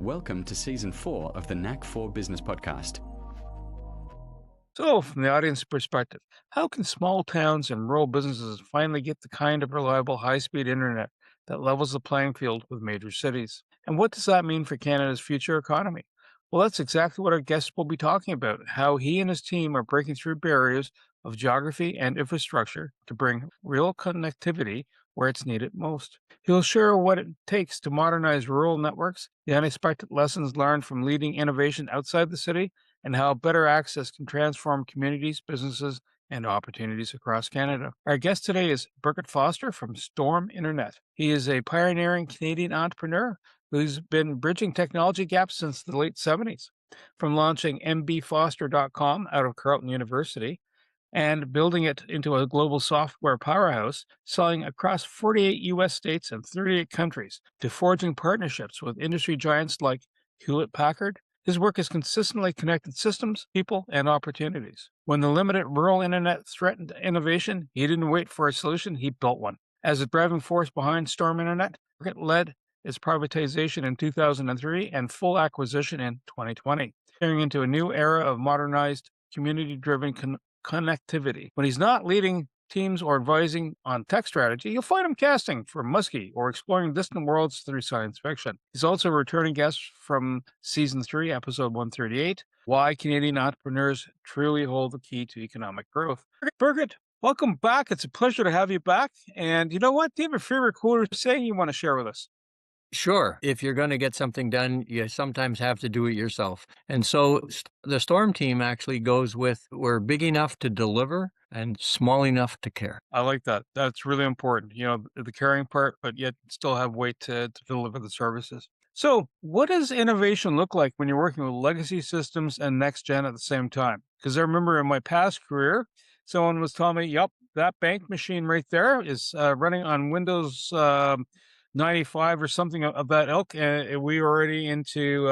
Welcome to Season 4 of the NAC 4 Business Podcast. So, from the audience perspective, how can small towns and rural businesses finally get the kind of reliable high speed internet that levels the playing field with major cities? And what does that mean for Canada's future economy? Well, that's exactly what our guest will be talking about how he and his team are breaking through barriers of geography and infrastructure to bring real connectivity where it's needed most. He'll share what it takes to modernize rural networks, the unexpected lessons learned from leading innovation outside the city, and how better access can transform communities, businesses, and opportunities across Canada. Our guest today is Birket Foster from Storm Internet. He is a pioneering Canadian entrepreneur who's been bridging technology gaps since the late 70s, from launching mbfoster.com out of Carleton University and building it into a global software powerhouse, selling across 48 US states and 38 countries, to forging partnerships with industry giants like Hewlett Packard. His work has consistently connected systems, people, and opportunities. When the limited rural internet threatened innovation, he didn't wait for a solution, he built one. As the driving force behind Storm Internet, it led its privatization in 2003 and full acquisition in 2020, entering into a new era of modernized, community-driven connectivity. When he's not leading teams or advising on tech strategy, you'll find him casting for Muskie or exploring distant worlds through science fiction. He's also a returning guest from Season 3, Episode 138, Why Canadian Entrepreneurs Truly Hold the Key to Economic Growth. Birgit, welcome back. It's a pleasure to have you back. And you know what? Do you have a favorite quote or saying you want to share with us? Sure. If you're going to get something done, you sometimes have to do it yourself. And so the Storm team actually goes with we're big enough to deliver and small enough to care. I like that. That's really important. The caring part, but yet still have weight to deliver the services. So, what does innovation look like when you're working with legacy systems and next gen at the same time? Because I remember in my past career, someone was telling me, "Yep, that bank machine right there is running on Windows 95 or something of that ilk, and we were already into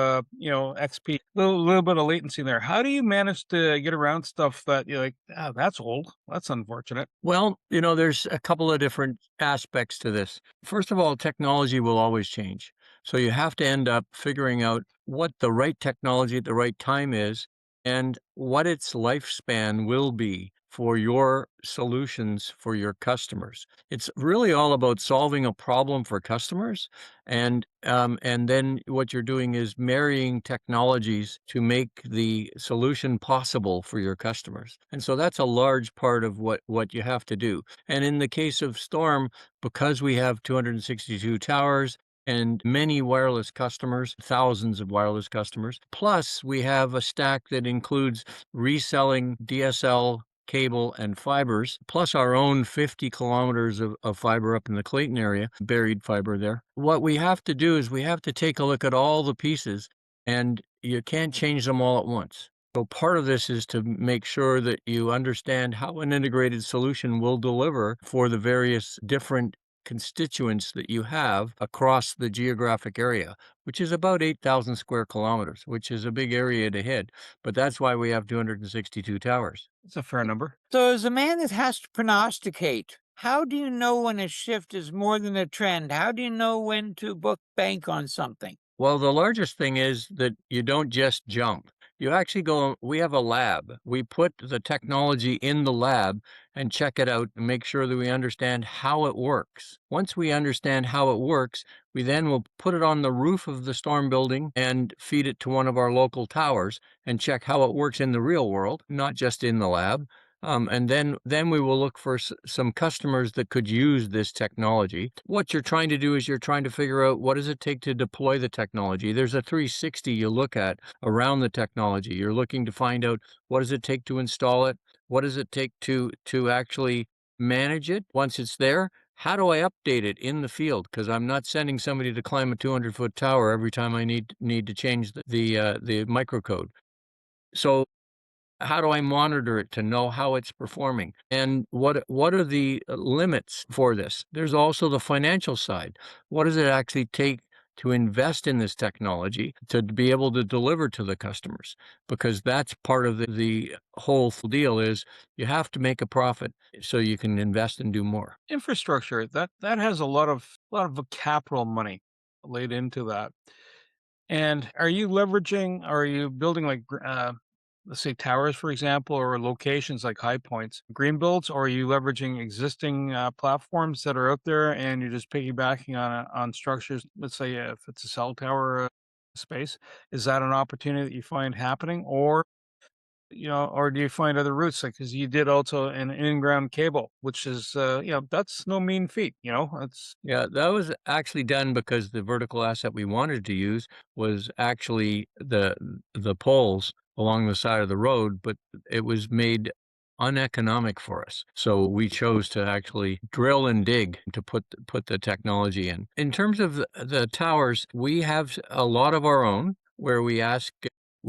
XP. Little bit of latency there. How do you manage to get around stuff that you're like, that's old. That's unfortunate." Well, there's a couple of different aspects to this. First of all, technology will always change. So you have to end up figuring out what the right technology at the right time is and what its lifespan will be for your solutions for your customers. It's really all about solving a problem for customers, and then what you're doing is marrying technologies to make the solution possible for your customers. And so that's a large part of what you have to do. And in the case of Storm, because we have 262 towers and many wireless customers, thousands of wireless customers, plus we have a stack that includes reselling DSL cable and fibers, plus our own 50 kilometers of fiber up in the Clayton area, buried fiber there. What we have to do is we have to take a look at all the pieces, and you can't change them all at once. So part of this is to make sure that you understand how an integrated solution will deliver for the various different constituents that you have across the geographic area, which is about 8,000 square kilometers, which is a big area to hit. But that's why we have 262 towers. It's a fair number. So, as a man that has to prognosticate, how do you know when a shift is more than a trend? How do you know when to bank on something? Well, the largest thing is that you don't just jump. You actually go, we have a lab. We put the technology in the lab and check it out and make sure that we understand how it works. Once we understand how it works, we then will put it on the roof of the Storm building and feed it to one of our local towers and check how it works in the real world, not just in the lab. And then we will look for some customers that could use this technology. What you're trying to do is you're trying to figure out what does it take to deploy the technology. There's a 360 you look at around the technology. You're looking to find out what does it take to install it? What does it take to actually manage it once it's there? How do I update it in the field? Because I'm not sending somebody to climb a 200-foot tower every time I need to change the microcode. So how do I monitor it to know how it's performing? And what are the limits for this? There's also the financial side. What does it actually take to invest in this technology to be able to deliver to the customers? Because that's part of the whole deal is you have to make a profit so you can invest and do more. Infrastructure, that has a lot of capital money laid into that. And are you building like, let's say towers, for example, or locations like high points, green builds, or are you leveraging existing platforms that are out there and you're just piggybacking on structures? Let's say if it's a cell tower space, is that an opportunity that you find happening, or or do you find other routes? Like, because you did also an in-ground cable, which is, that's no mean feat. It's Yeah, that was actually done because the vertical asset we wanted to use was actually the poles along the side of the road, but it was made uneconomic for us. So we chose to actually drill and dig to put the technology in. In terms of the towers, we have a lot of our own where we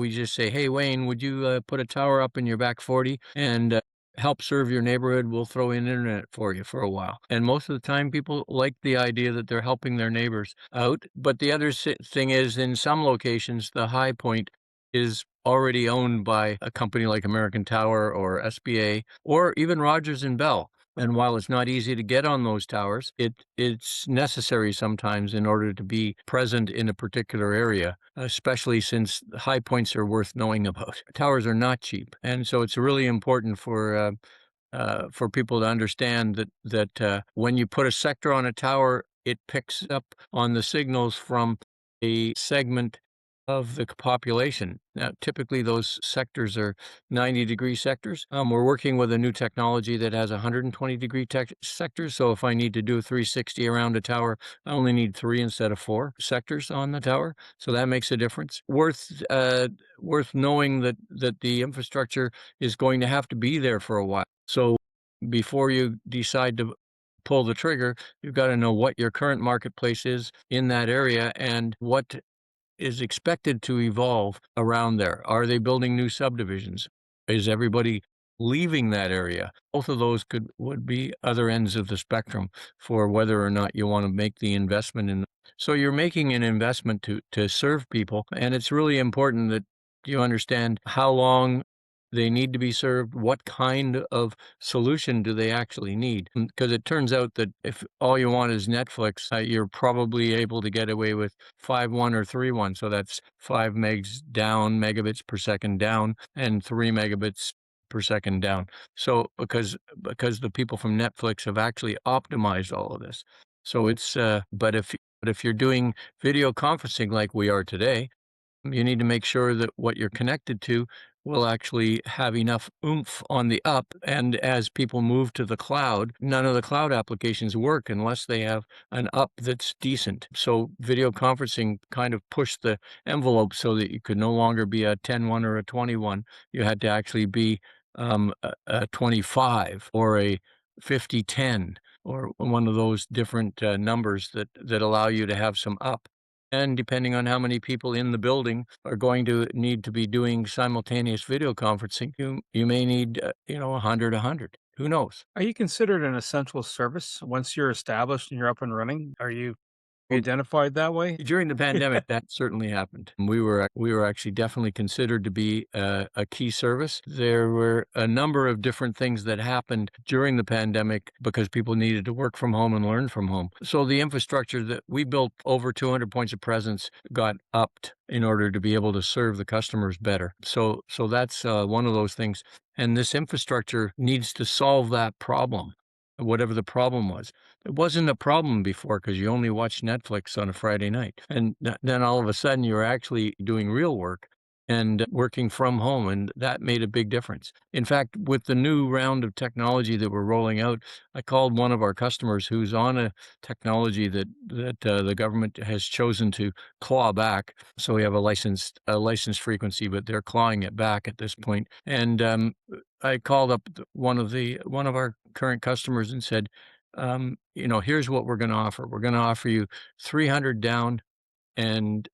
just say, "Hey, Wayne, would you put a tower up in your back 40 and help serve your neighborhood? We'll throw in internet for you for a while." And most of the time, people like the idea that they're helping their neighbors out. But the other thing is, in some locations, the high point is already owned by a company like American Tower or SBA or even Rogers and Bell. And while it's not easy to get on those towers, it's necessary sometimes in order to be present in a particular area, especially since high points are worth knowing about. Towers are not cheap, and so it's really important for people to understand that when you put a sector on a tower, it picks up on the signals from a segment of the population. Now, typically those sectors are 90-degree sectors. We're working with a new technology that has 120-degree sectors. So if I need to do a 360 around a tower, I only need 3 instead of 4 sectors on the tower. So that makes a difference. Worth knowing that the infrastructure is going to have to be there for a while. So before you decide to pull the trigger, you've got to know what your current marketplace is in that area and what is expected to evolve around there. Are they building new subdivisions? Is everybody leaving that area? Both of those would be other ends of the spectrum for whether or not you want to make the investment in. So you're making an investment to serve people, and it's really important that you understand how long they need to be served, what kind of solution do they actually need? Because it turns out that if all you want is Netflix, you're probably able to get away with 5.1 or 3.1. So that's 5 megs down, megabits per second down, and 3 megabits per second down. So because the people from Netflix have actually optimized all of this. So it's but if you're doing video conferencing like we are today, you need to make sure that what you're connected to will actually have enough oomph on the up. And as people move to the cloud, none of the cloud applications work unless they have an up that's decent. So video conferencing kind of pushed the envelope so that you could no longer be a 10.1 or a 20.1. You had to actually be a 25 or a 50.10 or one of those different numbers that allow you to have some up. And depending on how many people in the building are going to need to be doing simultaneous video conferencing, you may need 100. Who knows? Are you considered an essential service once you're established and you're up and running? Are you Well, identified that way? during the pandemic, that certainly happened. We were actually definitely considered to be a key service. There were a number of different things that happened during the pandemic because people needed to work from home and learn from home. So the infrastructure that we built, over 200 points of presence, got upped in order to be able to serve the customers better. So that's one of those things. And this infrastructure needs to solve that problem, whatever the problem was. It wasn't a problem before because you only watched Netflix on a Friday night. And then all of a sudden you're actually doing real work and working from home, and that made a big difference. In fact, with the new round of technology that we're rolling out, I called one of our customers who's on a technology that the government has chosen to claw back. So we have a licensed frequency, but they're clawing it back at this point. And I called up one of our current customers and said, here's what we're going to offer. We're going to offer you 300 down and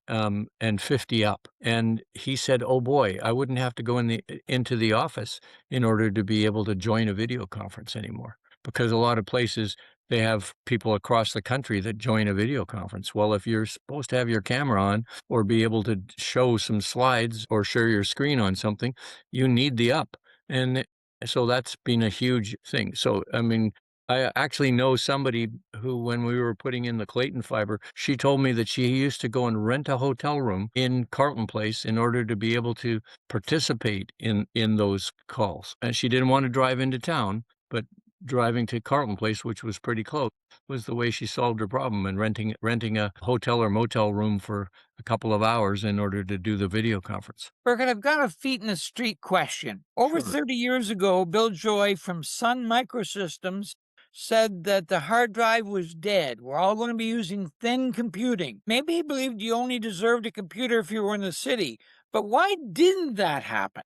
50 up. And he said, "Oh boy, I wouldn't have to go into the office in order to be able to join a video conference anymore." Because a lot of places they have people across the country that join a video conference. Well, if you're supposed to have your camera on or be able to show some slides or share your screen on something, you need the up. And so that's been a huge thing. So, I mean, I actually know somebody who, when we were putting in the Clayton fiber, she told me that she used to go and rent a hotel room in Carlton Place in order to be able to participate in those calls. And she didn't want to drive into town, but driving to Carlton Place, which was pretty close, was the way she solved her problem, and renting a hotel or motel room for a couple of hours in order to do the video conference. Birket, I've got a feet in the street question. Over Sure. 30 years ago, Bill Joy from Sun Microsystems said that the hard drive was dead. We're all going to be using thin computing. Maybe he believed you only deserved a computer if you were in the city. But why didn't that happen?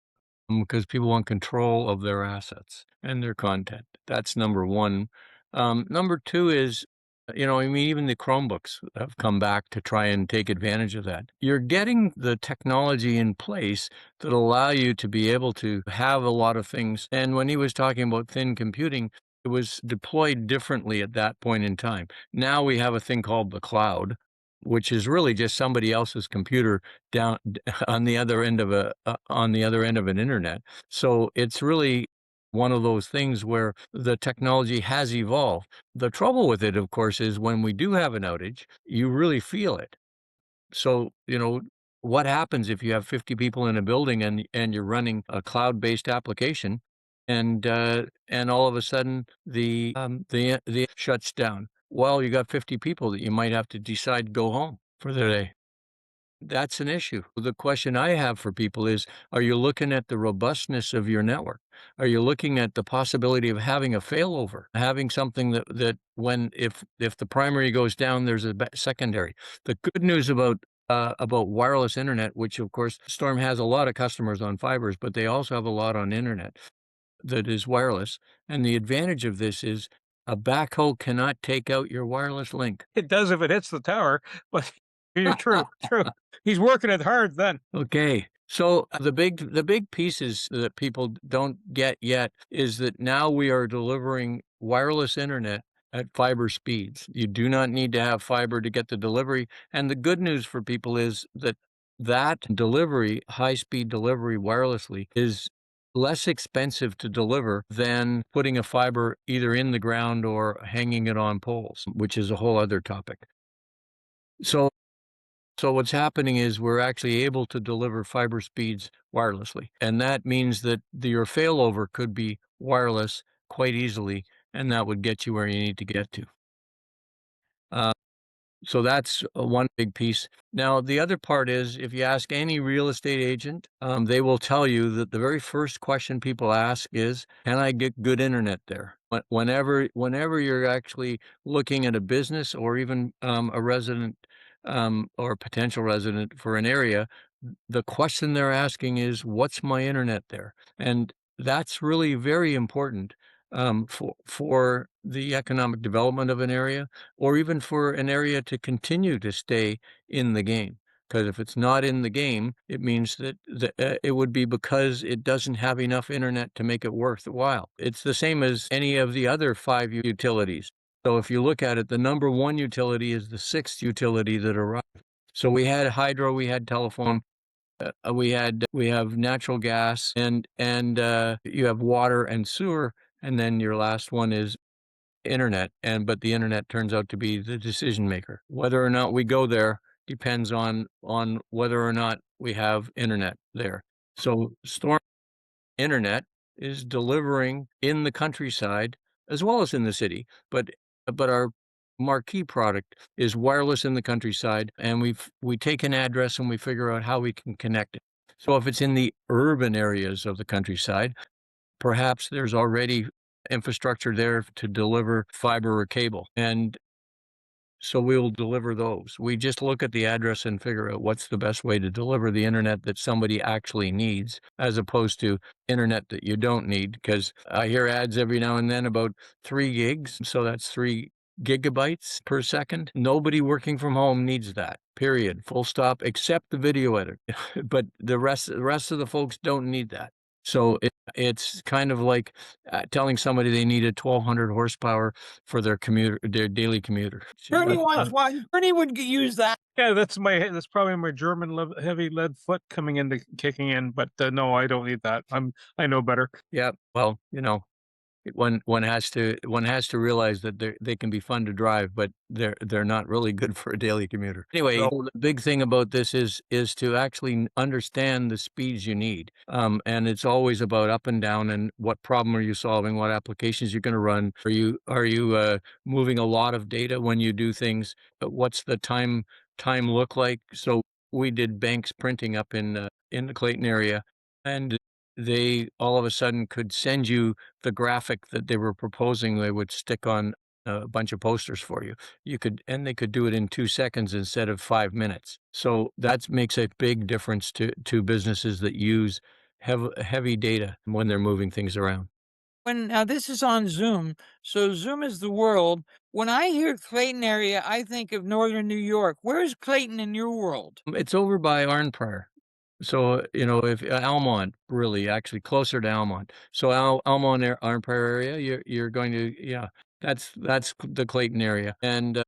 Because people want control of their assets and their content. That's number one. Number two is, I mean, even the Chromebooks have come back to try and take advantage of that. You're getting the technology in place that allow you to be able to have a lot of things. And when he was talking about thin computing, it was deployed differently at that point in time. Now we have a thing called the cloud, which is really just somebody else's computer down on the other end of an internet. So it's really one of those things where the technology has evolved. The trouble with it, of course, is when we do have an outage, you really feel it. So, what happens if you have 50 people in a building and you're running a cloud-based application, and all of a sudden the shuts down? Well, you got 50 people that you might have to decide to go home for the day. That's an issue. The question I have for people is, are you looking at the robustness of your network? Are you looking at the possibility of having a failover, having something that when if the primary goes down, there's a secondary? The good news about wireless internet, which of course Storm has a lot of customers on fibers, but they also have a lot on internet that is wireless. And the advantage of this is a backhoe cannot take out your wireless link. It does if it hits the tower, but you're true, true. He's working it hard then. Okay. So the big pieces that people don't get yet is that now we are delivering wireless internet at fiber speeds. You do not need to have fiber to get the delivery. And the good news for people is that delivery, high-speed delivery wirelessly, is less expensive to deliver than putting a fiber either in the ground or hanging it on poles, which is a whole other topic. So what's happening is we're actually able to deliver fiber speeds wirelessly. And that means that your failover could be wireless quite easily, and that would get you where you need to get to. So that's one big piece. Now, the other part is, if you ask any real estate agent, they will tell you that the very first question people ask is, can I get good internet there? Whenever you're actually looking at a business or even a resident or a potential resident for an area, the question they're asking is, what's my internet there? And that's really very important for the economic development of an area, or even for an area to continue to stay in the game. Because if it's not in the game, it means that it would be because it doesn't have enough internet to make it worthwhile. It's the same as any of the other 5 utilities. So if you look at it, the number one utility is the 6th utility that arrived. So we had hydro, we had telephone, we have natural gas, and you have water and sewer, and then your last one is internet. But the internet turns out to be the decision maker. Whether or not we go there depends on whether or not we have internet there. So Storm Internet is delivering in the countryside as well as in the city, but our marquee product is wireless in the countryside, and we take an address and we figure out how we can connect it. So if it's in the urban areas of the countryside, perhaps there's already infrastructure there to deliver fiber or cable, and so we'll deliver those. We just look at the address and figure out what's the best way to deliver the internet that somebody actually needs, as opposed to internet that you don't need. Because I hear ads every now and then about 3 gigs, so that's 3 gigabytes per second. Nobody working from home needs that, period, full stop, except the video editor. But the rest of the folks don't need that. So it's kind of like telling somebody they need a 1,200 horsepower for their daily commuter. Bernie wants one. Bernie would use that. Yeah, that's probably my German heavy lead foot kicking in. But no, I don't need that. I know better. Yeah, well, one has to realize that they can be fun to drive, but they're not really good for a daily commuter. Anyway, So, the big thing about this is to actually understand the speeds you need, and it's always about up and down and what problem are you solving, what applications you're going to run. Are you moving a lot of data when you do things? What's the time look like? So we did banks printing up in the Clayton area, and they all of a sudden could send you the graphic that they were proposing. They would stick on a bunch of posters for you. And they could do it in 2 seconds instead of 5 minutes. So that makes a big difference to businesses that use heavy data when they're moving things around. Now this is on Zoom, so Zoom is the world. When I hear Clayton area, I think of northern New York. Where is Clayton in your world? It's over by Arnprior. So, if Almont, really, actually closer to Almont. So Almont, Arnprior area, you're going to, yeah, that's the Clayton area. And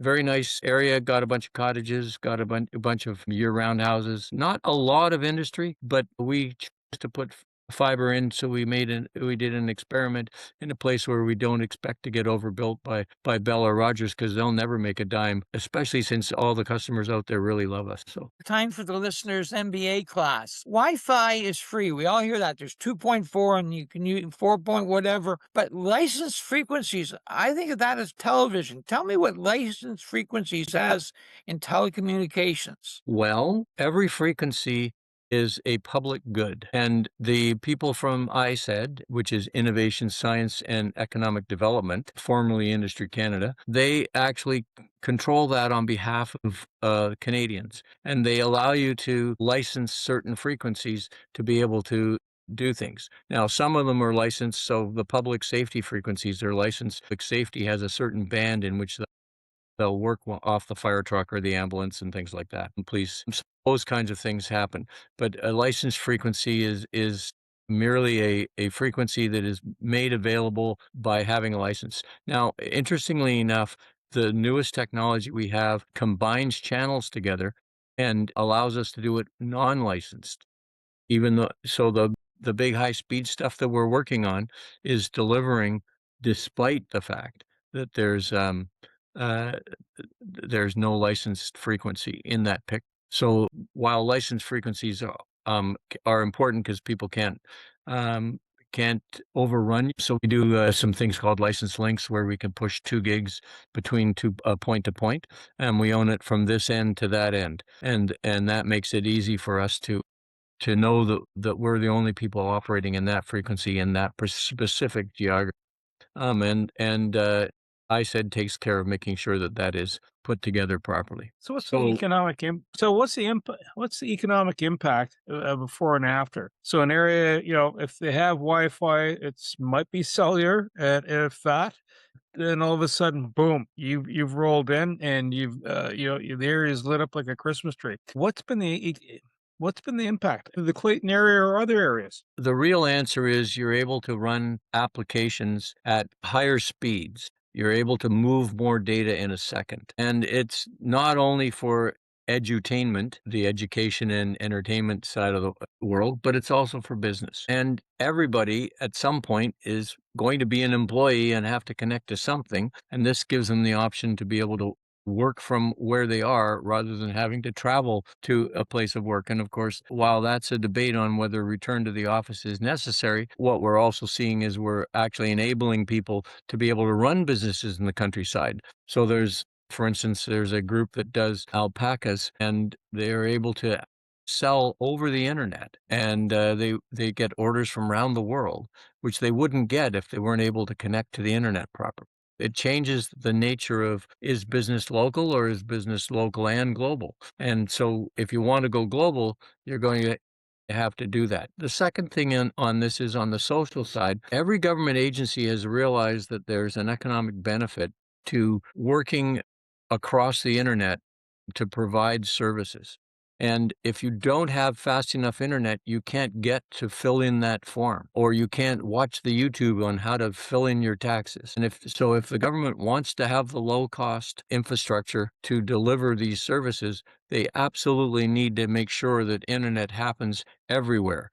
very nice area, got a bunch of cottages, got a bunch of year-round houses. Not a lot of industry, but we chose to put fiber in, so we did an experiment in a place where we don't expect to get overbuilt by Bell or Rogers, because they'll never make a dime, especially since all the customers out there really love us. So Time for the listener's MBA class. Wi-Fi is free. We all hear that. There's 2.4 and you can use 4 point whatever. But licensed frequencies, I think of that as television. Tell me what licensed frequencies has in telecommunications. Well, every frequency is a public good. And the people from ISED, which is Innovation, Science, and Economic Development, formerly Industry Canada, they actually control that on behalf of Canadians. And they allow you to license certain frequencies to be able to do things. Now, some of them are licensed, so the public safety frequencies are licensed. Public safety has a certain band in which they'll work off the fire truck or the ambulance and things like that, and police. So those kinds of things happen. But a licensed frequency is merely a frequency that is made available by having a license. Now, interestingly enough, the newest technology we have combines channels together and allows us to do it non-licensed. Even though, so the big high speed stuff that we're working on is delivering despite the fact that uh, there's no licensed frequency in that pic. So while licensed frequencies are important because people can't overrun. So we do some things called license links where we can push 2 gigs between point to point, and we own it from this end to that end, and that makes it easy for us to know that we're the only people operating in that frequency in that specific geography. And ISED takes care of making sure that that is put together properly. so what's the economic what's the economic impact before and after? So an area, if they have Wi-Fi, it's might be cellular, and if that, then all of a sudden, boom, you've rolled in, and the area is lit up like a Christmas tree. What's been the impact of the Clayton area or other areas? The real answer is you're able to run applications at higher speeds. You're able to move more data in a second. And it's not only for edutainment, the education and entertainment side of the world, but it's also for business. And everybody at some point is going to be an employee and have to connect to something. And this gives them the option to be able to work from where they are rather than having to travel to a place of work. And of course, while that's a debate on whether return to the office is necessary, what we're also seeing is we're actually enabling people to be able to run businesses in the countryside. So for instance, there's a group that does alpacas, and they're able to sell over the internet, and they get orders from around the world, which they wouldn't get if they weren't able to connect to the internet properly. It changes the nature of, is business local or is business local and global? And so if you want to go global, you're going to have to do that. The second thing on this is on the social side. Every government agency has realized that there's an economic benefit to working across the internet to provide services. And if you don't have fast enough internet, you can't get to fill in that form, or you can't watch the YouTube on how to fill in your taxes. And if the government wants to have the low cost infrastructure to deliver these services, they absolutely need to make sure that internet happens everywhere.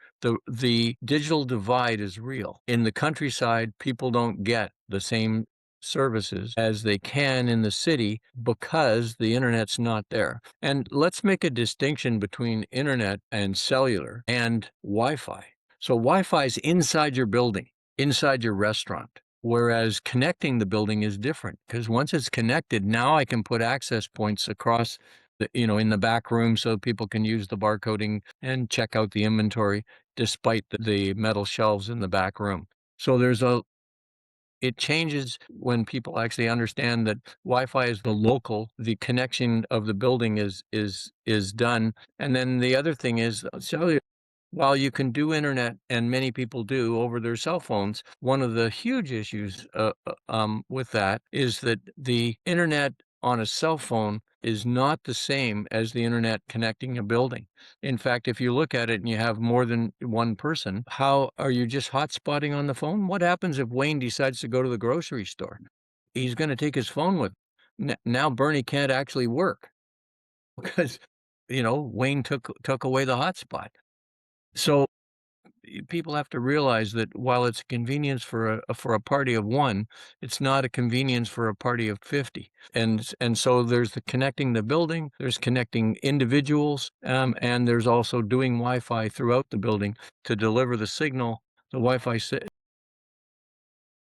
The digital divide is real. In the countryside, people don't get the same services as they can in the city because the internet's not there. And let's make a distinction between internet and cellular and Wi-Fi. So Wi-Fi is inside your building, inside your restaurant, whereas connecting the building is different, because once it's connected, now I can put access points across in the back room so people can use the barcoding and check out the inventory despite the metal shelves in the back room. So it changes when people actually understand that Wi-Fi is the connection of the building is done. And then the other thing is cellular. While you can do internet, and many people do over their cell phones, one of the huge issues with that is that the internet on a cell phone is not the same as the internet connecting a building. In fact, if you look at it and you have more than one person, how are you just hotspotting on the phone? What happens if Wayne decides to go to the grocery store? He's going to take his phone with him. Now Bernie can't actually work because Wayne took away the hotspot. So people have to realize that while it's a convenience for a party of one, it's not a convenience for a party of 50. And so there's the connecting the building, there's connecting individuals, and there's also doing Wi-Fi throughout the building to deliver the signal, the Wi-Fi so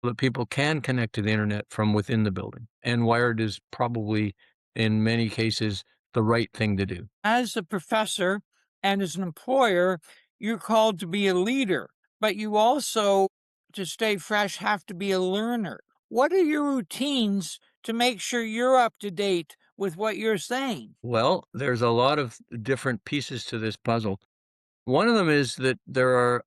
that people can connect to the internet from within the building. And wired is probably, in many cases, the right thing to do. As a professor and as an employer, you're called to be a leader, but you also, to stay fresh, have to be a learner. What are your routines to make sure you're up to date with what you're saying? Well, there's a lot of different pieces to this puzzle. One of them is that there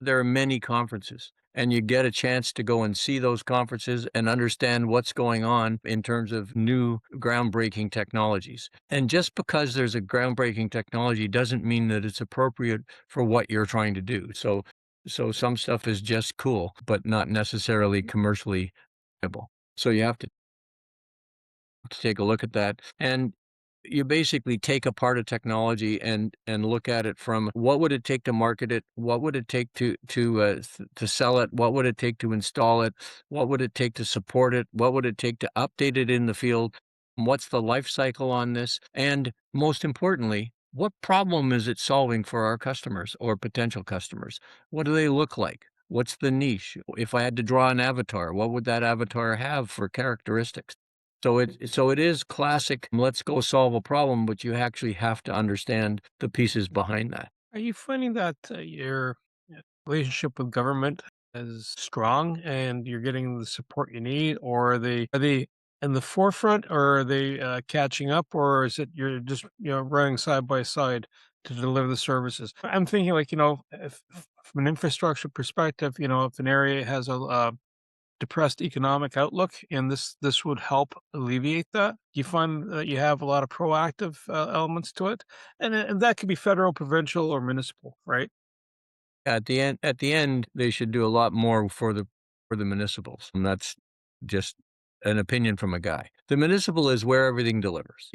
are many conferences, and you get a chance to go and see those conferences and understand what's going on in terms of new groundbreaking technologies. And just because there's a groundbreaking technology doesn't mean that it's appropriate for what you're trying to do. So some stuff is just cool, but not necessarily commercially viable. So you have to take a look at that. And you basically take apart a technology and look at it from what would it take to market it, what would it take to sell it, what would it take to install it, what would it take to support it, what would it take to update it in the field, what's the life cycle on this, and most importantly, what problem is it solving for our customers or potential customers? What do they look like? What's the niche? If I had to draw an avatar, what would that avatar have for characteristics? So it is classic, let's go solve a problem, but you actually have to understand the pieces behind that. Are you finding that your relationship with government is strong and you're getting the support you need, or are they in the forefront, or are they catching up, or is it you're just running side by side to deliver the services? I'm thinking like if from an infrastructure perspective, if an area has a depressed economic outlook, and this would help alleviate that. You find that you have a lot of proactive elements to it, and that could be federal, provincial, or municipal, right? At the end, they should do a lot more for the municipals, and that's just an opinion from a guy. The municipal is where everything delivers.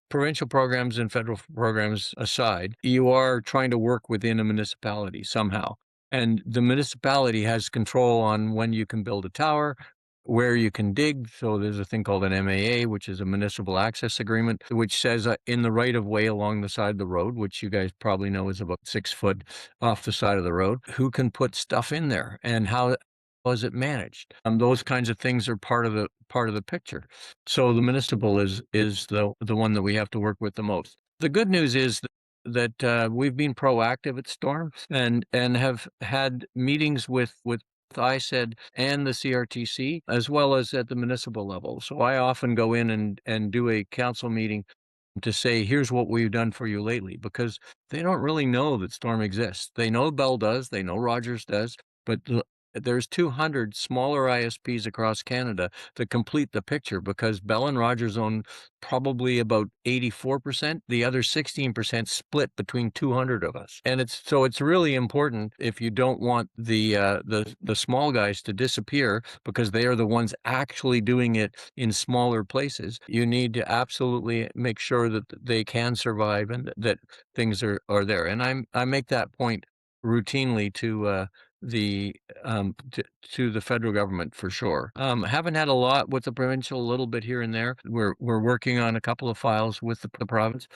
Provincial programs and federal programs aside, you are trying to work within a municipality somehow. And the municipality has control on when you can build a tower, where you can dig. So there's a thing called an MAA, which is a municipal access agreement, which says in the right of way along the side of the road, which you guys probably know is about 6 foot off the side of the road, who can put stuff in there and how is it managed? Those kinds of things are part of the picture. So the municipal is the one that we have to work with the most. The good news is that we've been proactive at Storm and have had meetings with ISED and the CRTC, as well as at the municipal level. So I often go in and do a council meeting to say, here's what we've done for you lately, because they don't really know that Storm exists. They know Bell does, they know Rogers does, but There's 200 smaller ISPs across Canada that complete the picture, because Bell and Rogers own probably about 84%. The other 16% split between 200 of us. And it's really important, if you don't want the small guys to disappear, because they are the ones actually doing it in smaller places. You need to absolutely make sure that they can survive and that things are there. And I make that point routinely to the to the federal government, for sure. Haven't had a lot with the provincial, a little bit here and there. We're working on a couple of files with the province,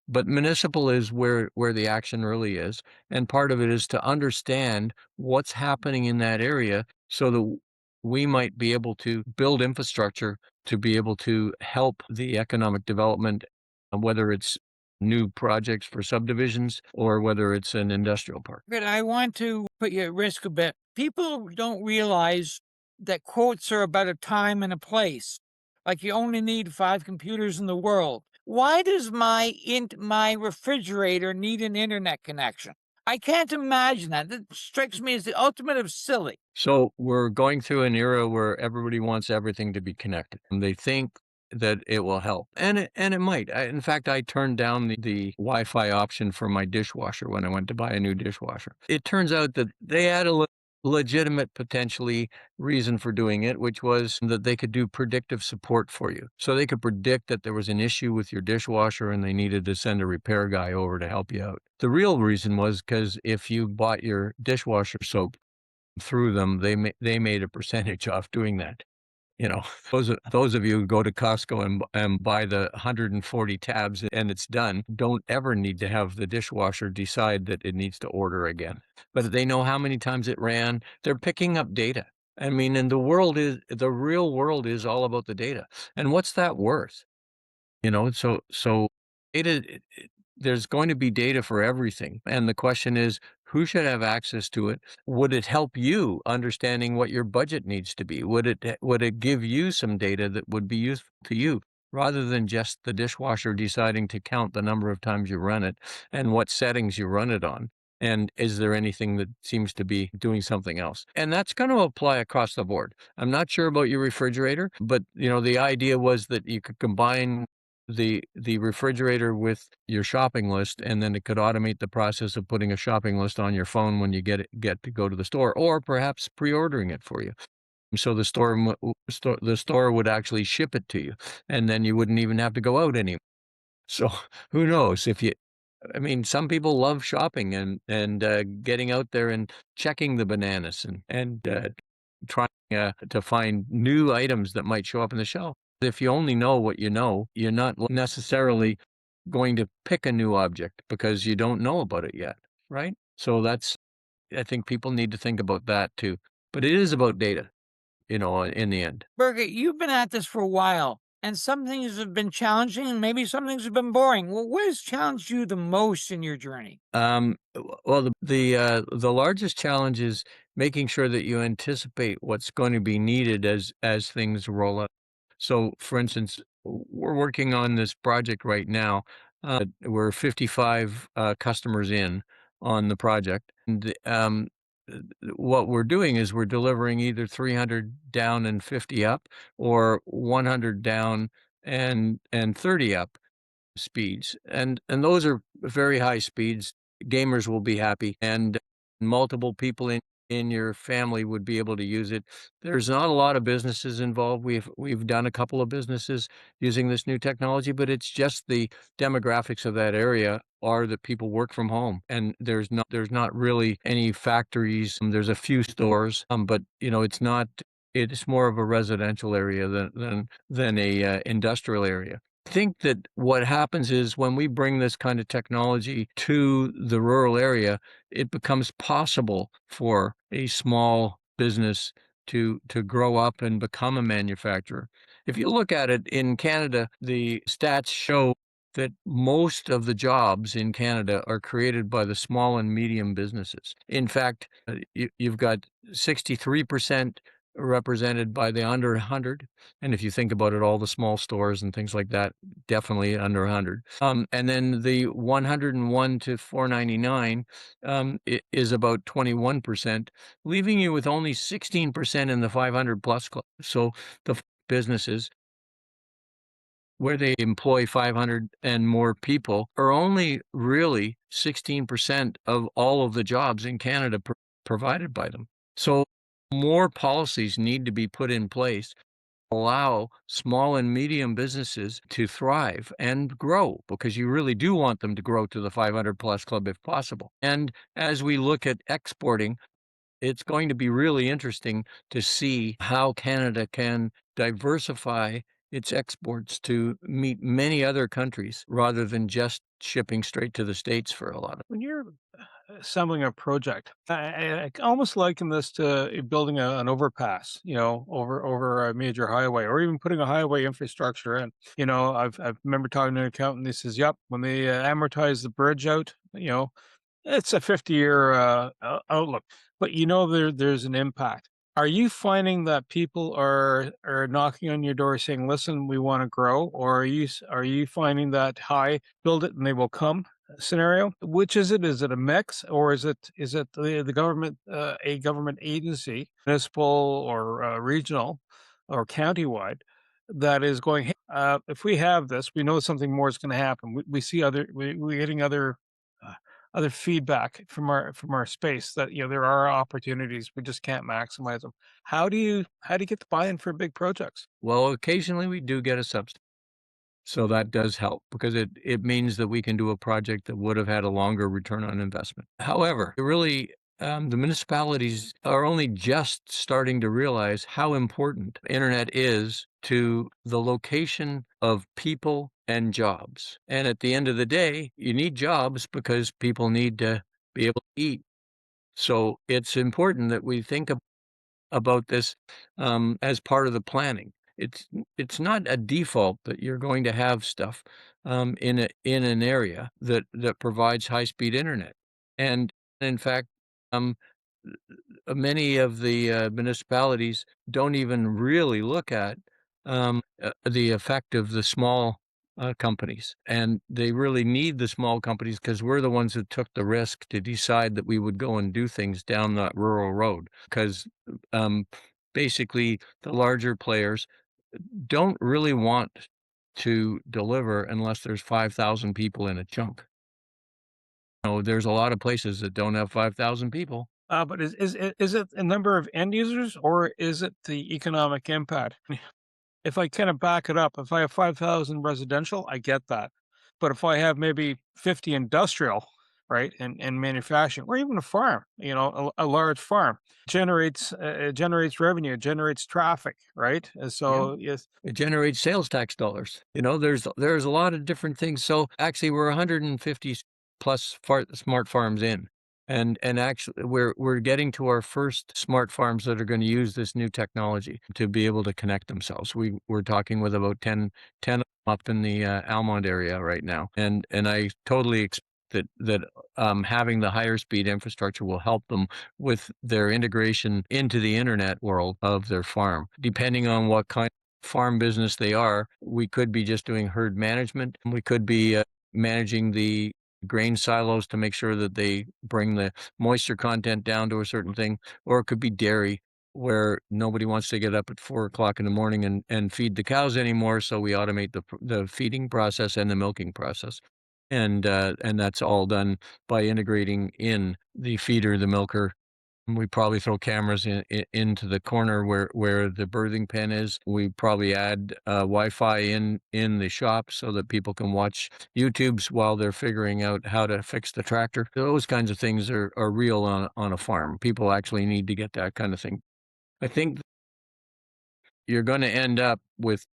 but municipal is where the action really is. And part of it is to understand what's happening in that area, so that we might be able to build infrastructure to be able to help the economic development, whether it's new projects for subdivisions or whether it's an industrial park. But I want to put you at risk a bit. People don't realize that quotes are about a time and a place. Like you only need 5 computers in the world. Why does my refrigerator need an internet connection? I can't imagine that. That strikes me as the ultimate of silly. So we're going through an era where everybody wants everything to be connected, and they think that it will help, and it might. In fact, I turned down the Wi-Fi option for my dishwasher when I went to buy a new dishwasher. It turns out that they had a legitimate, potentially, reason for doing it, which was that they could do predictive support for you. So they could predict that there was an issue with your dishwasher and they needed to send a repair guy over to help you out. The real reason was because if you bought your dishwasher soap through them, they made a percentage off doing that. Those of you who go to Costco and buy the 140 tabs and it's done, don't ever need to have the dishwasher decide that it needs to order again. But they know how many times it ran. They're picking up data. I mean, and the real world is all about the data. And what's that worth? So data, there's going to be data for everything. And the question is, who should have access to it? Would it help you understanding what your budget needs to be? Would it give you some data that would be useful to you, rather than just the dishwasher deciding to count the number of times you run it and what settings you run it on? And is there anything that seems to be doing something else? And that's going to apply across the board. I'm not sure about your refrigerator, but the idea was that you could combine the refrigerator with your shopping list, and then it could automate the process of putting a shopping list on your phone when you get to go to the store, or perhaps pre-ordering it for you. So the store would actually ship it to you, and then you wouldn't even have to go out anymore. So who knows? I mean, some people love shopping and getting out there and checking the bananas and trying to find new items that might show up in the shelf. If you only know what you know, you're not necessarily going to pick a new object because you don't know about it yet, right? So I think people need to think about that too. But it is about data, in the end. Birket, you've been at this for a while, and some things have been challenging, and maybe some things have been boring. Well, what has challenged you the most in your journey? Well, the largest challenge is making sure that you anticipate what's going to be needed as things roll out. So, for instance, we're working on this project right now. We're 55 customers in on the project. And what we're doing is we're delivering either 300 down and 50 up, or 100 down and 30 up speeds. And those are very high speeds. Gamers will be happy, and multiple people in your family would be able to use it. There's not a lot of businesses involved. We've done a couple of businesses using this new technology, but it's just the demographics of that area are that people work from home, and there's not really any factories. There's a few stores, but it's more of a residential area than a industrial area. I think that what happens is when we bring this kind of technology to the rural area, it becomes possible for a small business to grow up and become a manufacturer. If you look at it in Canada, the stats show that most of the jobs in Canada are created by the small and medium businesses. In fact, you've got 63% represented by the under 100. And if you think about it, all the small stores and things like that, definitely under 100. And then the 101 to 499 is about 21%, leaving you with only 16% in the 500 plus club. So the businesses where they employ 500 and more people are only really 16% of all of the jobs in Canada provided by them. So more policies need to be put in place to allow small and medium businesses to thrive and grow, because you really do want them to grow to the 500 plus club if possible. And as we look at exporting, it's going to be really interesting to see how Canada can diversify its exports to meet many other countries rather than just shipping straight to the States for a lot of. When you're assembling a project, I almost liken this to building an overpass, over a major highway, or even putting a highway infrastructure in. I've remember talking to an accountant. He says, "Yep, when they amortize the bridge out, it's a 50-year outlook, but there's an impact." Are you finding that people are knocking on your door saying, "Listen, we want to grow," or are you finding that high build it and they will come scenario? Which is it? Is it a mix, or is it the government, a government agency, municipal or regional or countywide, that is going, "Hey, if we have this, we know something more is going to happen. We see we're getting other feedback from our space that there are opportunities, we just can't maximize them." How do you get the buy-in for big projects? Well, occasionally we do get a subsidy. So that does help, because it means that we can do a project that would have had a longer return on investment. However, the municipalities are only just starting to realize how important internet is to the location of people and jobs. And at the end of the day, you need jobs because people need to be able to eat. So it's important that we think about this as part of the planning. It's not a default that you're going to have stuff in an area that provides high-speed internet. And in fact, um, many of the municipalities don't even really look at the effect of the small companies, and they really need the small companies because we're the ones that took the risk to decide that we would go and do things down that rural road, because um, basically the larger players don't really want to deliver unless there's 5,000 people in a chunk. There's a lot of places that don't have 5,000 people. But is it a number of end users, or is it the economic impact? If I kind of back it up, if I have 5,000 residential, I get that. But if I have maybe 50 industrial, right, and manufacturing, or even a farm, a large farm, it generates revenue, it generates traffic, right? And Yeah. so yes, It generates sales tax dollars. There's a lot of different things. So actually, we're 150 plus smart farms in, and actually, we're getting to our first smart farms that are going to use this new technology to be able to connect themselves. We're talking with about 10 up in the Almond area right now, and I totally expect that having the higher speed infrastructure will help them with their integration into the internet world of their farm. Depending on what kind of farm business they are, we could be just doing herd management. We could be managing the grain silos to make sure that they bring the moisture content down to a certain thing, or it could be dairy, where nobody wants to get up at 4 o'clock in the morning and feed the cows anymore. So we automate the feeding process and the milking process. And that's all done by integrating in the feeder, the milker. We probably throw cameras into the corner where the birthing pen is. We probably add Wi-Fi in the shop so that people can watch YouTubes while they're figuring out how to fix the tractor. Those kinds of things are real on a farm. People actually need to get that kind of thing. I think you're going to end up with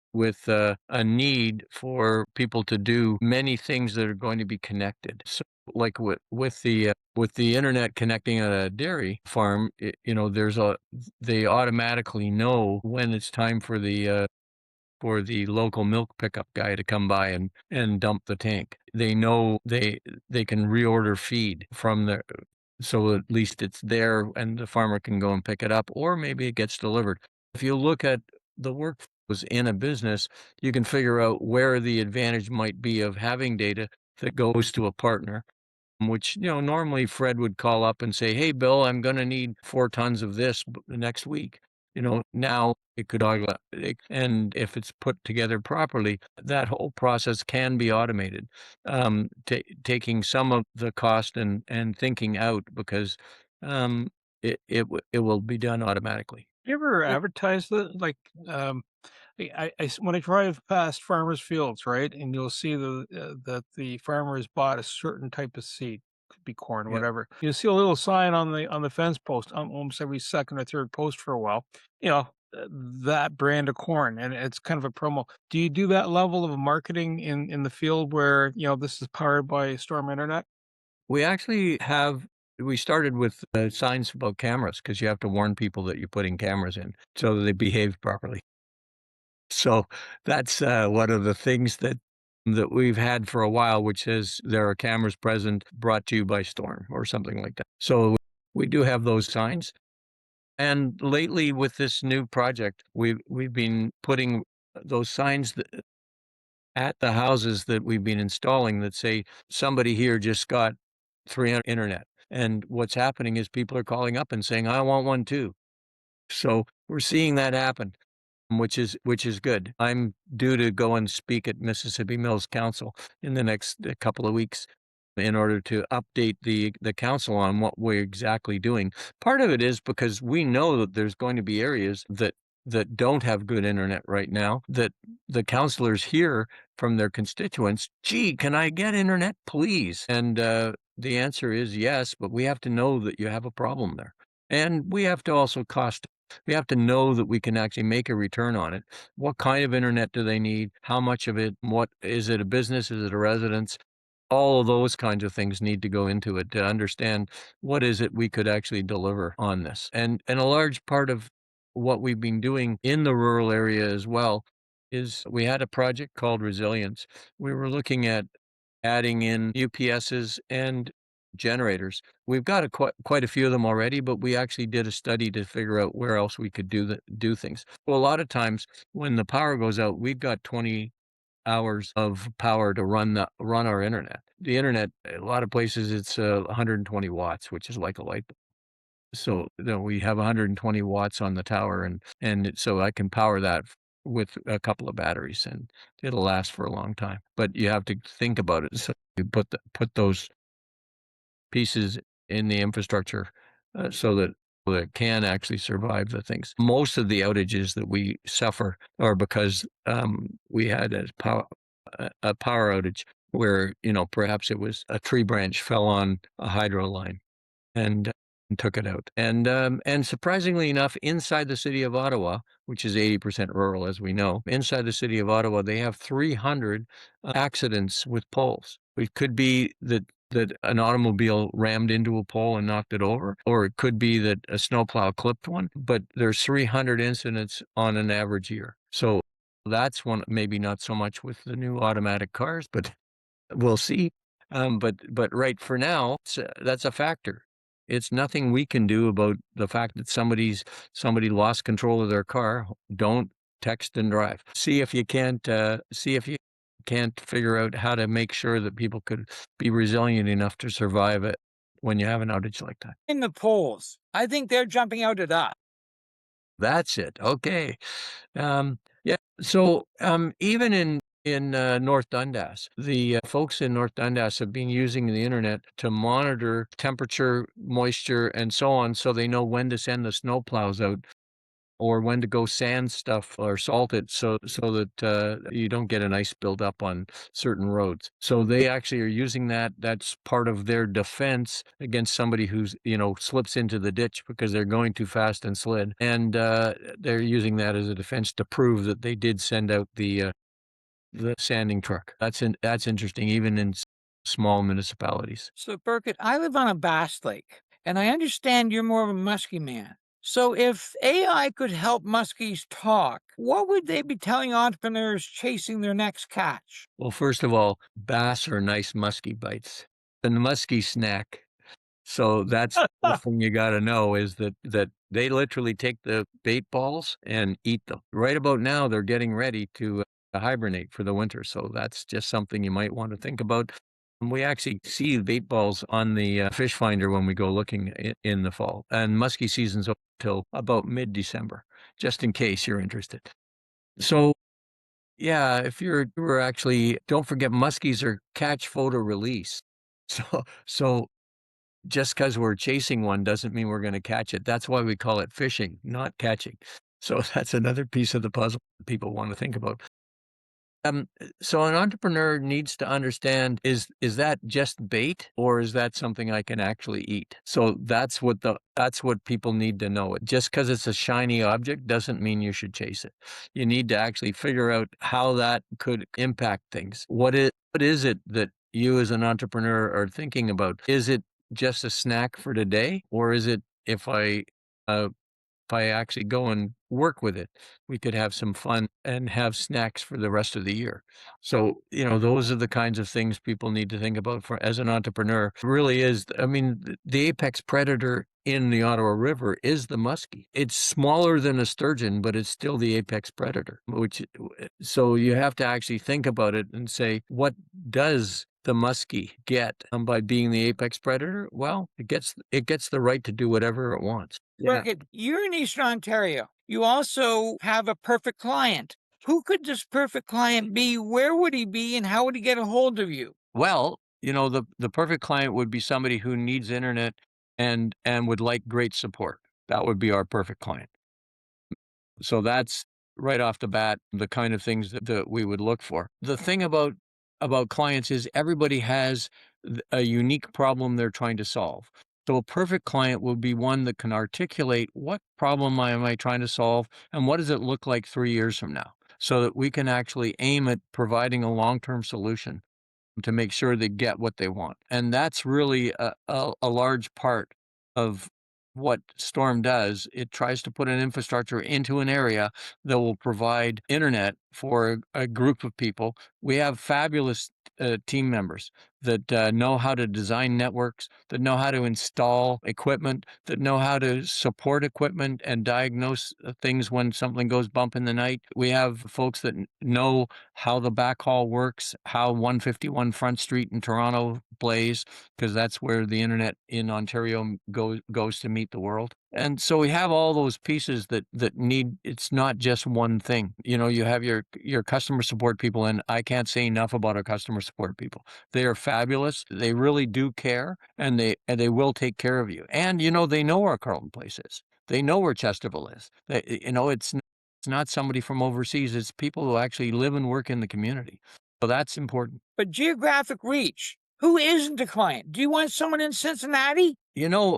a need for people to do many things that are going to be connected. So, like with the internet connecting at a dairy farm, they automatically know when it's time for the local milk pickup guy to come by and dump the tank. They know they can reorder feed from the. So at least it's there and the farmer can go and pick it up, or maybe it gets delivered. If you look at the workflows in a business, you can figure out where the advantage might be of having data that goes to a partner, which, normally Fred would call up and say, "Hey, Bill, I'm going to need 4 tons of this next week." Now it could and if it's put together properly, that whole process can be automated, taking some of the cost and thinking out because um, it will be done automatically. You ever Yeah. advertise that? Like, when I drive past farmers' fields, right, and you'll see that the farmer has bought a certain type of seed, could be corn, Yeah. whatever. You see a little sign on the fence post, almost every second or third post for a while. You know, that brand of corn, and it's kind of a promo. Do you do that level of marketing in the field where this is powered by Storm Internet? We actually we started with signs about cameras because you have to warn people that you're putting cameras in so that they behave properly. So that's one of the things that we've had for a while, which says there are cameras present, brought to you by Storm or something like that. So we do have those signs. And lately, with this new project, we've been putting those signs at the houses that we've been installing that say somebody here just got 300 internet. And what's happening is people are calling up and saying, "I want one too." So we're seeing that happen, which is good. I'm due to go and speak at Mississippi Mills Council in the next couple of weeks in order to update the council on what we're exactly doing. Part of it is because we know that there's going to be areas that don't have good internet right now, that the councilors hear from their constituents, "Gee, can I get internet, please?" And the answer is yes, but we have to know that you have a problem there. And we have to also we have to know that we can actually make a return on it. What kind of internet do they need? How much of it? What is it, a business? Is it a residence? All of those kinds of things need to go into it to understand what is it we could actually deliver on this. And a large part of what we've been doing in the rural area as well is we had a project called Resilience. We were looking at adding in UPSs and generators. We've got quite a few of them already, but we actually did a study to figure out where else we could do things. Well, a lot of times when the power goes out, we've got 20 hours of power to run our internet. The internet, a lot of places, it's 120 watts, which is like a light bulb. So we have 120 watts on the tower, so I can power that with a couple of batteries, and it'll last for a long time. But you have to think about it. So you put those pieces in the infrastructure so that it can actually survive the things. Most of the outages that we suffer are because we had a power outage where perhaps it was a tree branch fell on a hydro line and took it out. And surprisingly enough, inside the city of Ottawa, which is 80% rural, as we know, inside the city of Ottawa, they have 300 accidents with poles. It could be that an automobile rammed into a pole and knocked it over, or it could be that a snowplow clipped one, but there's 300 incidents on an average year. So that's one, maybe not so much with the new automatic cars, but we'll see. But right for now, that's a factor. It's nothing we can do about the fact that somebody lost control of their car. Don't text and drive. See if you can't figure out how to make sure that people could be resilient enough to survive it when you have an outage like that. In the polls, I think they're jumping out at us. That's it. Okay. Yeah. So even in North Dundas, the folks in North Dundas have been using the internet to monitor temperature, moisture, and so on, so they know when to send the snowplows out or when to go sand stuff or salt it so that you don't get an ice buildup on certain roads. So they actually are using that. That's part of their defense against somebody who's slips into the ditch because they're going too fast and slid. And they're using that as a defense to prove that they did send out the sanding truck. That's interesting, even in small municipalities. So, Birket, I live on a Bass Lake, and I understand you're more of a muskie man. So, if AI could help muskies talk, what would they be telling entrepreneurs chasing their next catch? Well, first of all, bass are nice muskie bites. And the muskie snack. So that's the thing you got to know is that They literally take the bait balls and eat them. Right about now, they're getting ready to hibernate for the winter. So that's just something you might want to think about. And we actually see bait balls on the fish finder when we go looking in the fall. And muskie season's up till about mid-December, just in case you're interested. So yeah, if we're actually, don't forget muskies are catch, photo, release. So just because we're chasing one doesn't mean we're going to catch it. That's why we call it fishing, not catching. So that's another piece of the puzzle that people want to think about. So an entrepreneur needs to understand, is that just bait, or is that something I can actually eat? So that's what people need to know. Just because it's a shiny object doesn't mean you should chase it. You need to actually figure out how that could impact things. What is it that you as an entrepreneur are thinking about? Is it just a snack for today, or is it if I actually go and work with it, we could have some fun and have snacks for the rest of the year. So, those are the kinds of things people need to think about for as an entrepreneur. It really is. I mean, the apex predator in the Ottawa River is the muskie. It's smaller than a sturgeon, but it's still the apex predator, so you have to actually think about it and say, what does the muskie get by being the apex predator? Well, it gets the right to do whatever it wants. Yeah. Birket, you're in Eastern Ontario. You also have a perfect client. Who could this perfect client be? Where would he be? And how would he get a hold of you? Well, the perfect client would be somebody who needs internet and would like great support. That would be our perfect client. So that's right off the bat the kind of things that we would look for. The thing about clients is everybody has a unique problem they're trying to solve. So a perfect client will be one that can articulate, what problem am I trying to solve, and what does it look like 3 years from now, so that we can actually aim at providing a long-term solution to make sure they get what they want. And that's really a large part of what Storm does. It tries to put an infrastructure into an area that will provide internet for a group of people. We have fabulous team members that know how to design networks, that know how to install equipment, that know how to support equipment and diagnose things when something goes bump in the night. We have folks that know how the backhaul works, how 151 Front Street in Toronto plays, because that's where the internet in Ontario goes to meet the world. And so we have all those pieces that need, it's not just one thing. You have your customer support people, and I can't say enough about our customer support people. They are fabulous. They really do care, and they will take care of you. And they know where Carleton Place is. They know where Chesterville is. It's not somebody from overseas. It's people who actually live and work in the community. So that's important. But geographic reach, who isn't a client? Do you want someone in Cincinnati?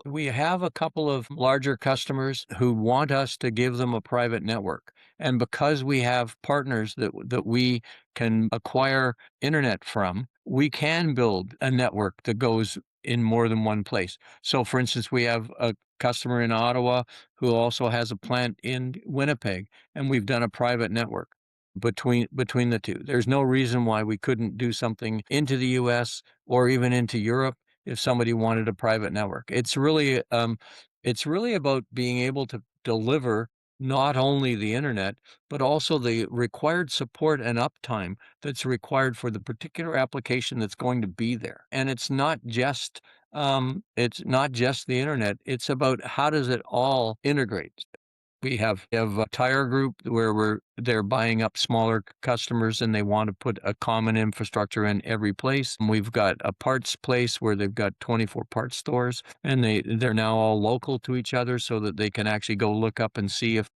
We have a couple of larger customers who want us to give them a private network. And because we have partners that we can acquire internet from, we can build a network that goes in more than one place. So, for instance, we have a customer in Ottawa who also has a plant in Winnipeg, and we've done a private network between the two. There's no reason why we couldn't do something into the US or even into Europe if somebody wanted a private network. It's really about being able to deliver not only the internet, but also the required support and uptime that's required for the particular application that's going to be there. And it's not just the internet. It's about how does it all integrate. We have a tire group where they're buying up smaller customers and they want to put a common infrastructure in every place. We've got a parts place where they've got 24 parts stores, and they're now all local to each other so that they can actually go look up and see if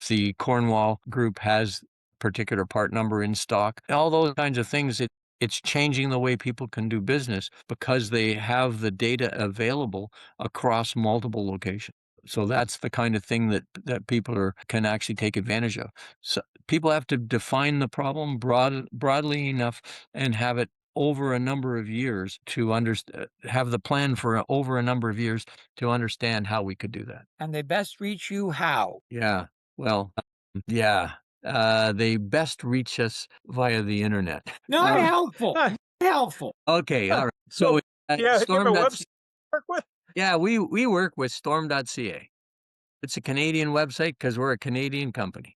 the Cornwall group has particular part number in stock. All those kinds of things. It's changing the way people can do business because they have the data available across multiple locations. So that's the kind of thing that people can actually take advantage of. So people have to define the problem broadly enough and have it over a number of years to have the plan for over a number of years to understand how we could do that. And they best reach you how? Yeah. Well, yeah. They best reach us via the internet. Not helpful. Not helpful. Okay. All right. So Yeah, you have a website to work with? Yeah, we work with storm.ca. It's a Canadian website because we're a Canadian company.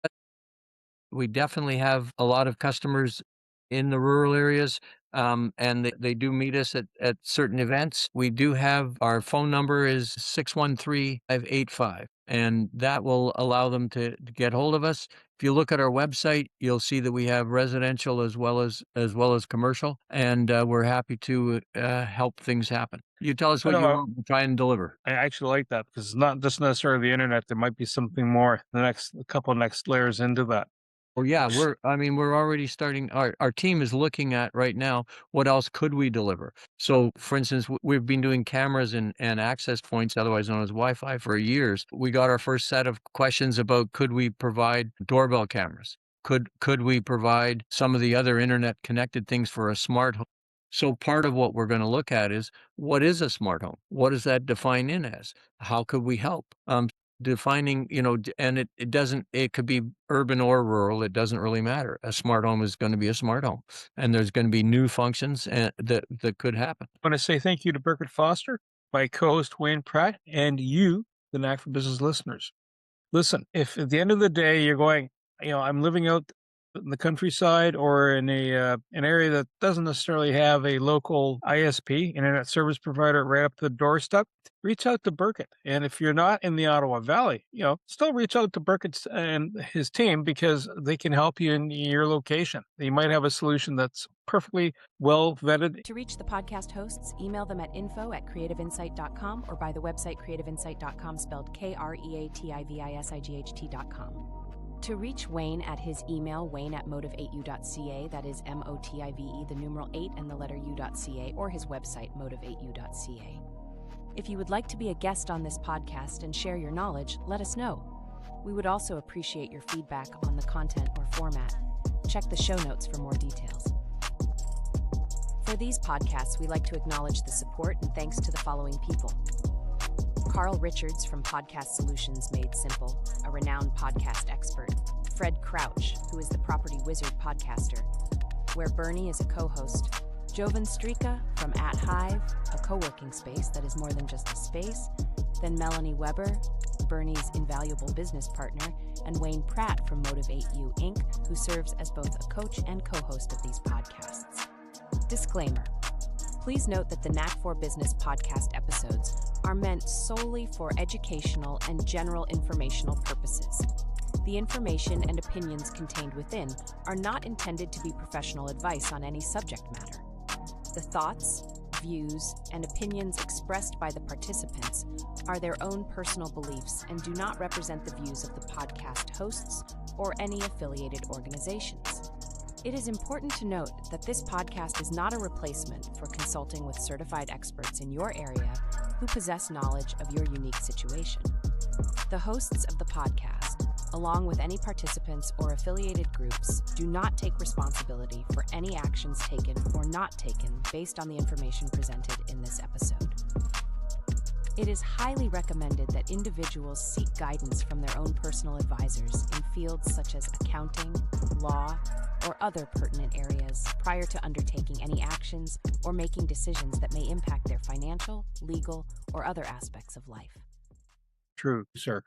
We definitely have a lot of customers in the rural areas, and they do meet us at certain events. We do have our phone number is 613-585, and that will allow them to get hold of us. If you look at our website, you'll see that we have residential as well as commercial, and we're happy to help things happen. You tell us what you want, we'll try and deliver. I actually like that because it's not just necessarily the internet. There might be something more, a couple next layers into that. Oh yeah, we're already starting. Our team is looking at right now what else could we deliver. So, for instance, we've been doing cameras and access points, otherwise known as Wi-Fi, for years. We got our first set of questions about could we provide doorbell cameras? Could we provide some of the other internet connected things for a smart home? So part of what we're going to look at is what is a smart home? What does that define in as? How could we help? Defining, and it could be urban or rural. It doesn't really matter. A smart home is going to be a smart home, and there's going to be new functions that could happen. I want to say thank you to Birket Foster, my co-host Wayne Pratt, and you, the Knack for Business listeners. Listen, if at the end of the day you're going, I'm living out in the countryside or in an area that doesn't necessarily have a local ISP, internet service provider, right up to the doorstep, reach out to Birket. And if you're not in the Ottawa Valley, still reach out to Birket and his team because they can help you in your location. They might have a solution that's perfectly well vetted. To reach the podcast hosts, email them at info@creativeinsight.com or by the website creativeinsight.com, spelled KREATIVISIGHT.com. To reach Wayne at his email, wayne@motive8u.ca, that is MOTIVE, the numeral 8 and the letter u.ca, or his website, motive8u.ca. If you would like to be a guest on this podcast and share your knowledge, let us know. We would also appreciate your feedback on the content or format. Check the show notes for more details. For these podcasts, we like to acknowledge the support and thanks to the following people. Carl Richards from Podcast Solutions Made Simple, a renowned podcast expert. Fred Crouch, who is the Property Wizard podcaster, where Bernie is a co-host. Jovan Strika from At Hive, a co-working space that is more than just a space. Then Melanie Weber, Bernie's invaluable business partner, and Wayne Pratt from Motive8U Inc., who serves as both a coach and co-host of these podcasts. Disclaimer. Please note that the Knack for Business podcast episodes are meant solely for educational and general informational purposes. The information and opinions contained within are not intended to be professional advice on any subject matter. The thoughts, views, and opinions expressed by the participants are their own personal beliefs and do not represent the views of the podcast hosts or any affiliated organizations. It is important to note that this podcast is not a replacement for consulting with certified experts in your area who possess knowledge of your unique situation. The hosts of the podcast, along with any participants or affiliated groups, do not take responsibility for any actions taken or not taken based on the information presented in this episode. It is highly recommended that individuals seek guidance from their own personal advisors in fields such as accounting, law, or other pertinent areas prior to undertaking any actions or making decisions that may impact their financial, legal, or other aspects of life. True, sir.